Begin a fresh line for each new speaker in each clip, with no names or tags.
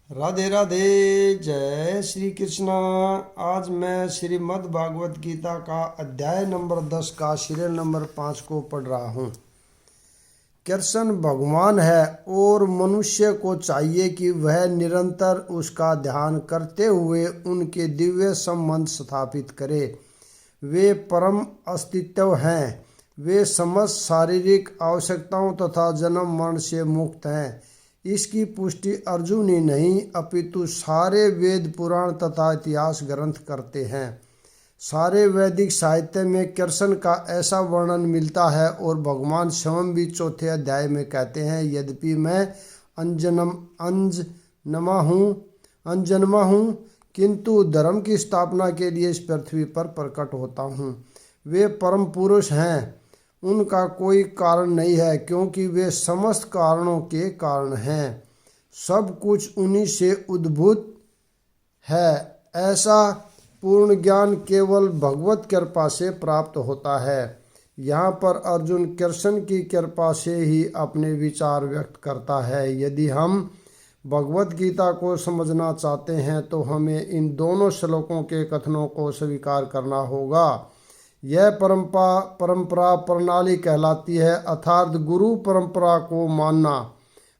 राधे राधे। जय श्री कृष्णा। आज मैं श्रीमद् भागवत गीता का अध्याय नंबर 10 का सीरियल नंबर 5 को पढ़ रहा हूँ। कृष्ण भगवान है और मनुष्य को चाहिए कि वह निरंतर उसका ध्यान करते हुए उनके दिव्य संबंध स्थापित करे। वे परम अस्तित्व हैं। वे समस्त शारीरिक आवश्यकताओं तथा जन्म मरण से मुक्त हैं। इसकी पुष्टि अर्जुन ही नहीं अपितु सारे वेद पुराण तथा इतिहास ग्रंथ करते हैं। सारे वैदिक साहित्य में कृष्ण का ऐसा वर्णन मिलता है और भगवान स्वयं भी चौथे अध्याय में कहते हैं, यद्यपि मैं अनजन्मा हूँ किंतु धर्म की स्थापना के लिए इस पृथ्वी पर प्रकट होता हूँ। वे परम पुरुष हैं। उनका कोई कारण नहीं है क्योंकि वे समस्त कारणों के कारण हैं। सब कुछ उन्हीं से उद्भूत है। ऐसा पूर्ण ज्ञान केवल भगवत कृपा से प्राप्त होता है। यहाँ पर अर्जुन कृष्ण की कृपा से ही अपने विचार व्यक्त करता है। यदि हम भगवत गीता को समझना चाहते हैं तो हमें इन दोनों श्लोकों के कथनों को स्वीकार करना होगा। यह परंपरा प्रणाली कहलाती है, अर्थात गुरु परंपरा को मानना।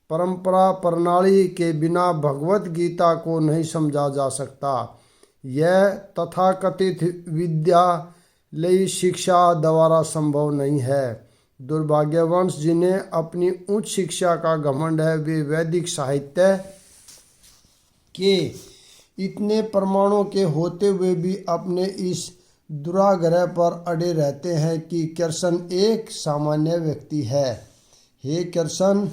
परंपरा प्रणाली के बिना भगवत गीता को नहीं समझा जा सकता। यह तथाकथित विद्यालयी शिक्षा द्वारा संभव नहीं है। दुर्भाग्यवश जिन्हें अपनी उच्च शिक्षा का घमंड है, वे वैदिक साहित्य के इतने प्रमाणों के होते हुए भी अपने इस दुराग्रह पर अड़े रहते हैं कि कृष्ण एक सामान्य व्यक्ति है। हे कृष्ण,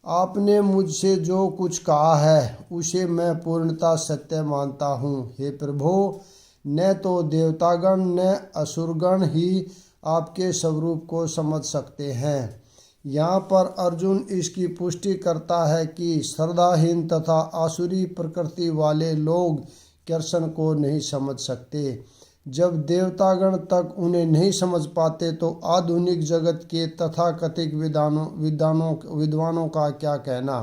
आपने मुझसे जो कुछ कहा है उसे मैं पूर्णतः सत्य मानता हूँ। हे प्रभु, न तो देवतागण न असुरगण ही आपके स्वरूप को समझ सकते हैं। यहाँ पर अर्जुन इसकी पुष्टि करता है कि श्रद्धाहीन तथा आसुरी प्रकृति वाले लोग कृष्ण को नहीं समझ सकते। जब देवतागण तक उन्हें नहीं समझ पाते तो आधुनिक जगत के तथाकथित विद्वानों का क्या कहना।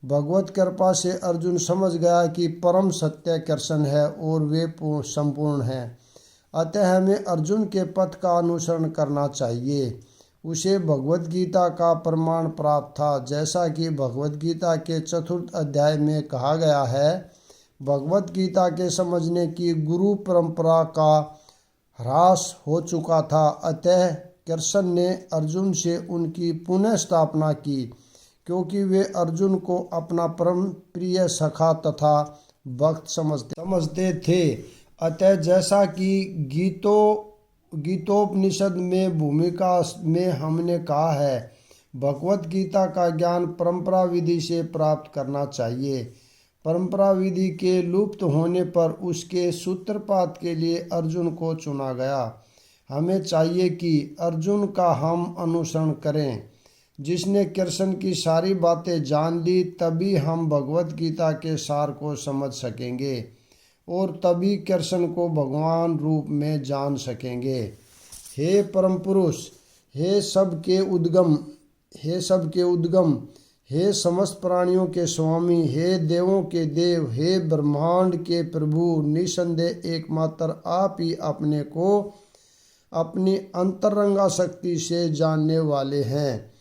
भगवत कृपा से अर्जुन समझ गया कि परम सत्य कृष्ण है और वे संपूर्ण हैं। अतः हमें अर्जुन के पथ का अनुसरण करना चाहिए। उसे भगवत गीता का प्रमाण प्राप्त था। जैसा कि भगवत गीता के 4th अध्याय में कहा गया है, भगवत गीता के समझने की गुरु परंपरा का ह्रास हो चुका था। अतः कृष्ण ने अर्जुन से उनकी पुनः स्थापना की क्योंकि वे अर्जुन को अपना परम प्रिय सखा तथा भक्त समझते थे। अतः जैसा कि गीतोपनिषद में भूमिका में हमने कहा है, भगवत गीता का ज्ञान परंपरा विधि से प्राप्त करना चाहिए। परंपरा विधि के लुप्त होने पर उसके सूत्रपात के लिए अर्जुन को चुना गया। हमें चाहिए कि अर्जुन का हम अनुसरण करें। जिसने कृष्ण की सारी बातें जान ली, तभी हम भगवत गीता के सार को समझ सकेंगे और तभी कृष्ण को भगवान रूप में जान सकेंगे। हे परम पुरुष, हे सबके उद्गम, हे समस्त प्राणियों के स्वामी, हे देवों के देव, हे ब्रह्मांड के प्रभु, निसंदेह एकमात्र आप ही अपने को अपनी अंतरंगा शक्ति से जानने वाले हैं।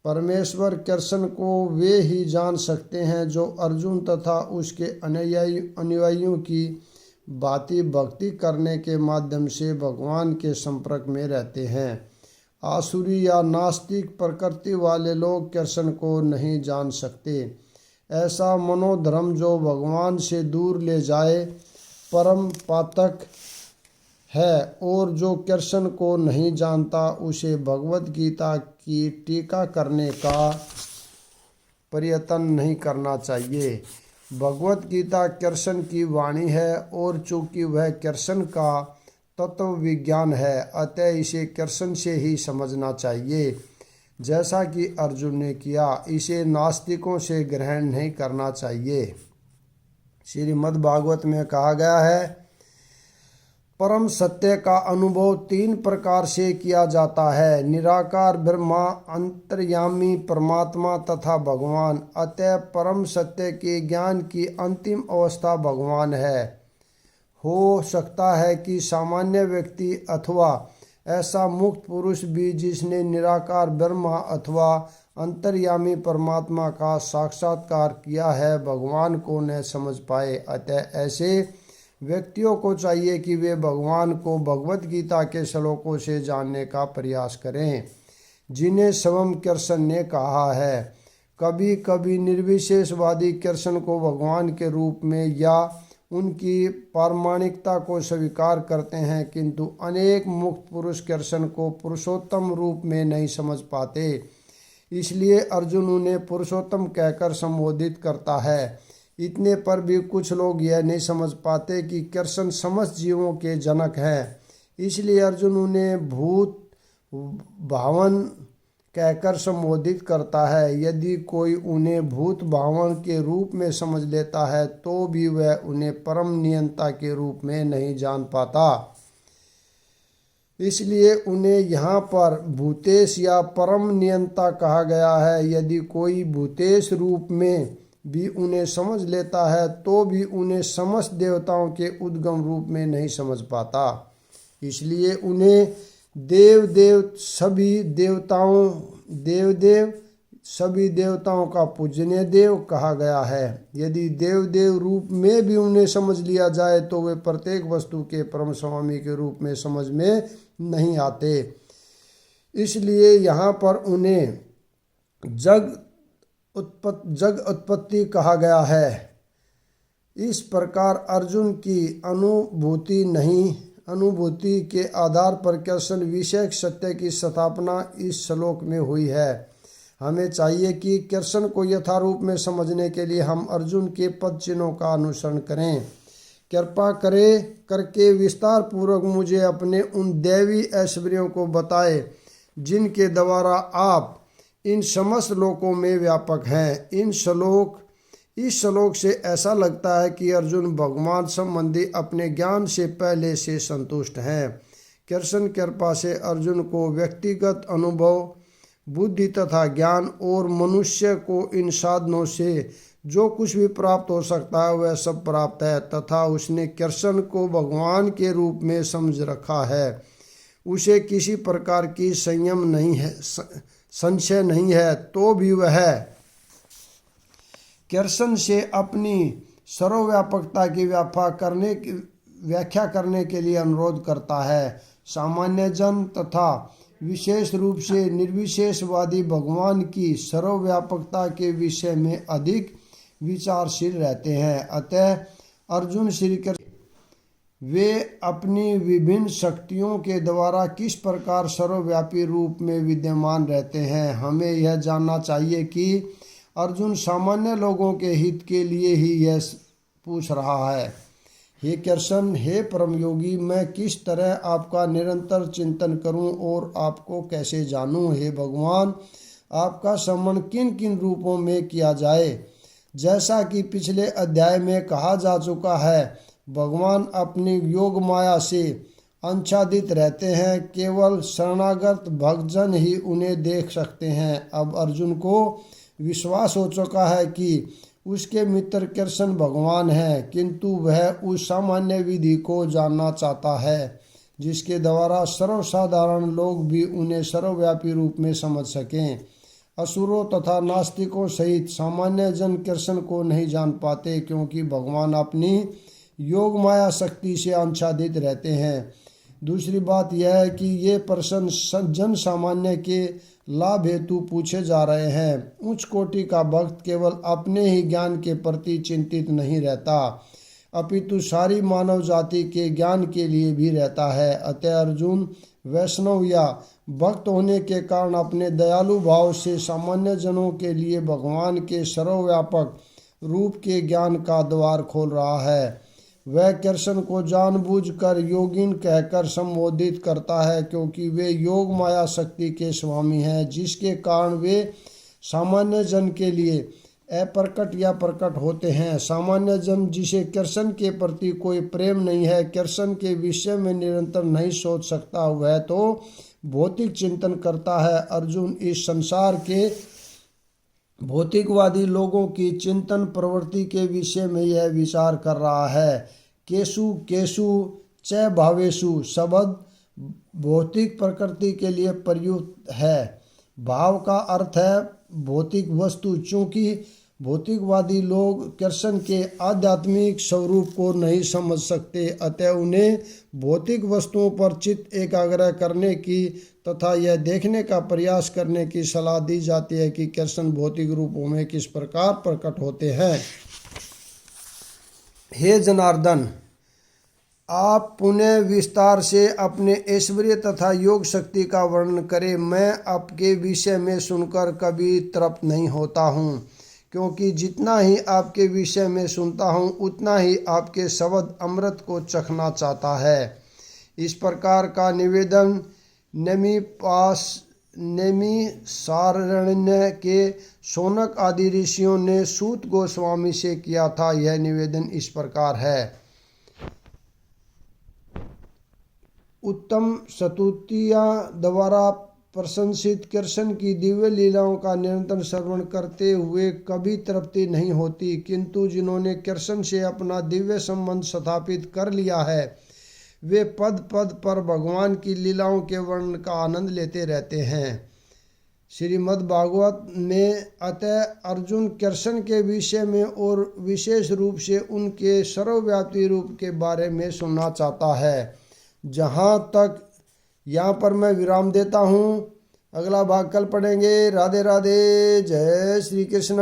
परमेश्वर कृष्ण को वे ही जान सकते हैं जो अर्जुन तथा उसके अनुयायियों की भांति भक्ति करने के माध्यम से भगवान के संपर्क में रहते हैं। आसुरी या नास्तिक प्रकृति वाले लोग कृष्ण को नहीं जान सकते। ऐसा मनोधर्म जो भगवान से दूर ले जाए परम पातक है और जो कृष्ण को नहीं जानता उसे भगवत गीता की टीका करने का प्रयत्न नहीं करना चाहिए। भगवत गीता कृष्ण की वाणी है और चूंकि वह कृष्ण का तत्व विज्ञान है, अतः इसे कृष्ण से ही समझना चाहिए। जैसा कि अर्जुन ने किया, इसे नास्तिकों से ग्रहण नहीं करना चाहिए। श्रीमद् भागवत में कहा गया है, परम सत्य का अनुभव तीन प्रकार से किया जाता है: निराकार ब्रह्मा, अंतर्यामी परमात्मा तथा भगवान। अतः परम सत्य के ज्ञान की अंतिम अवस्था भगवान है। हो सकता है कि सामान्य व्यक्ति अथवा ऐसा मुक्त पुरुष भी जिसने निराकार ब्रह्मा अथवा अंतर्यामी परमात्मा का साक्षात्कार किया है, भगवान को न समझ पाए। अतः ऐसे व्यक्तियों को चाहिए कि वे भगवान को भगवत गीता के श्लोकों से जानने का प्रयास करें, जिन्हें स्वयं कृष्ण ने कहा है। कभी कभी निर्विशेषवादी कृष्ण को भगवान के रूप में या उनकी पारमाणिकता को स्वीकार करते हैं, किंतु अनेक मुक्त पुरुष कृष्ण को पुरुषोत्तम रूप में नहीं समझ पाते। इसलिए अर्जुन उन्हें पुरुषोत्तम कहकर संबोधित करता है। इतने पर भी कुछ लोग यह नहीं समझ पाते कि कृष्ण समस्त जीवों के जनक हैं। इसलिए अर्जुन उन्हें भूत भावन कहकर संबोधित करता है। यदि कोई उन्हें भूत भावन के रूप में समझ लेता है तो भी वह उन्हें परम नियंता के रूप में नहीं जान पाता। इसलिए उन्हें यहाँ पर भूतेश या परम नियंता कहा गया है। यदि कोई भूतेश रूप में भी उन्हें समझ लेता है तो भी उन्हें समस्त देवताओं के उद्गम रूप में नहीं समझ पाता। इसलिए उन्हें देव सभी देवताओं का पूजनीय देव कहा गया है। यदि देव रूप में भी उन्हें समझ लिया जाए तो वे प्रत्येक वस्तु के परम स्वामी के रूप में समझ में नहीं आते। इसलिए यहाँ पर उन्हें जग उत्पत्ति कहा गया है। इस प्रकार अर्जुन की अनुभूति के आधार पर कृष्ण विषय सत्य की स्थापना इस श्लोक में हुई है। हमें चाहिए कि कृष्ण को यथारूप में समझने के लिए हम अर्जुन के पद चिन्हों का अनुसरण करें। कृपा करके विस्तार पूर्वक मुझे अपने उन दैवी ऐश्वर्यों को बताए जिनके द्वारा आप इन समस्त लोकों में व्यापक हैं। इस श्लोक से ऐसा लगता है कि अर्जुन भगवान संबंधी अपने ज्ञान से पहले से संतुष्ट हैं। कृष्ण कृपा से अर्जुन को व्यक्तिगत अनुभव, बुद्धि तथा ज्ञान और मनुष्य को इन साधनों से जो कुछ भी प्राप्त हो सकता है वह सब प्राप्त है, तथा उसने कृष्ण को भगवान के रूप में समझ रखा है। उसे किसी प्रकार की संशय नहीं है, तो भी वह कृष्ण से अपनी सर्वव्यापकता की व्याख्या करने के लिए अनुरोध करता है। सामान्य जन तथा विशेष रूप से निर्विशेषवादी भगवान की सर्वव्यापकता के विषय में अधिक विचारशील रहते हैं। अतः अर्जुन श्री कृष्ण वे अपनी विभिन्न शक्तियों के द्वारा किस प्रकार सर्वव्यापी रूप में विद्यमान रहते हैं। हमें यह जानना चाहिए कि अर्जुन सामान्य लोगों के हित के लिए ही यह पूछ रहा है। हे कृष्ण, हे परम योगी, मैं किस तरह आपका निरंतर चिंतन करूं और आपको कैसे जानूं। हे भगवान, आपका स्मरण किन किन रूपों में किया जाए। जैसा कि पिछले अध्याय में कहा जा चुका है, भगवान अपनी योग माया से आच्छादित रहते हैं। केवल शरणागत भक्तजन ही उन्हें देख सकते हैं। अब अर्जुन को विश्वास हो चुका है कि उसके मित्र कृष्ण भगवान हैं, किंतु वह उस सामान्य विधि को जानना चाहता है जिसके द्वारा सर्वसाधारण लोग भी उन्हें सर्वव्यापी रूप में समझ सकें। असुरों तथा नास्तिकों सहित सामान्य जन कृष्ण को नहीं जान पाते, क्योंकि भगवान अपनी योग माया शक्ति से आच्छादित रहते हैं। दूसरी बात यह है कि ये प्रश्न जन सामान्य के लाभ हेतु पूछे जा रहे हैं। उच्च कोटि का भक्त केवल अपने ही ज्ञान के प्रति चिंतित नहीं रहता, अपितु सारी मानव जाति के ज्ञान के लिए भी रहता है। अतः अर्जुन वैष्णव या भक्त होने के कारण अपने दयालु भाव से सामान्य जनों के लिए भगवान के सर्वव्यापक रूप के ज्ञान का द्वार खोल रहा है। वह कृष्ण को जानबूझकर योगिन कहकर संबोधित करता है, क्योंकि वे योग माया शक्ति के स्वामी हैं, जिसके कारण वे सामान्य जन के लिए अप्रकट या प्रकट होते हैं। सामान्य जन जिसे कृष्ण के प्रति कोई प्रेम नहीं है, कृष्ण के विषय में निरंतर नहीं सोच सकता, वह तो भौतिक चिंतन करता है। अर्जुन इस संसार के भौतिकवादी लोगों की चिंतन प्रवृत्ति के विषय में यह विचार कर रहा है। केशु केशु च भावेशु शब्द भौतिक प्रकृति के लिए प्रयुक्त है। भाव का अर्थ है भौतिक वस्तु। चूंकि भौतिकवादी लोग कृष्ण के आध्यात्मिक स्वरूप को नहीं समझ सकते, अतः उन्हें भौतिक वस्तुओं पर चित्त एकाग्र करने की तथा यह देखने का प्रयास करने की सलाह दी जाती है कि कृष्ण भौतिक रूपों में किस प्रकार प्रकट होते हैं। हे जनार्दन, आप पुनः विस्तार से अपने ऐश्वर्य तथा योग शक्ति का वर्णन करें। मैं आपके विषय में सुनकर कभी तृप्त नहीं होता हूँ, क्योंकि जितना ही आपके विषय में सुनता हूँ उतना ही आपके शब्द अमृत को चखना चाहता है। इस प्रकार का निवेदन नैमिषारण्य के शौनक आदि ऋषियों ने सूत गोस्वामी से किया था। यह निवेदन इस प्रकार है। उत्तम स्तुतियाँ द्वारा प्रशंसित कृष्ण की दिव्य लीलाओं का निरंतर श्रवण करते हुए कभी तृप्ति नहीं होती, किंतु जिन्होंने कृष्ण से अपना दिव्य संबंध स्थापित कर लिया है वे पद पद पर भगवान की लीलाओं के वर्णन का आनंद लेते रहते हैं। श्रीमद् भागवत में अतः अर्जुन कृष्ण के विषय में और विशेष रूप से उनके सर्वव्यापी रूप के बारे में सुनना चाहता है। जहाँ तक यहाँ पर मैं विराम देता हूँ। अगला भाग कल पढ़ेंगे। राधे राधे। जय श्री कृष्ण।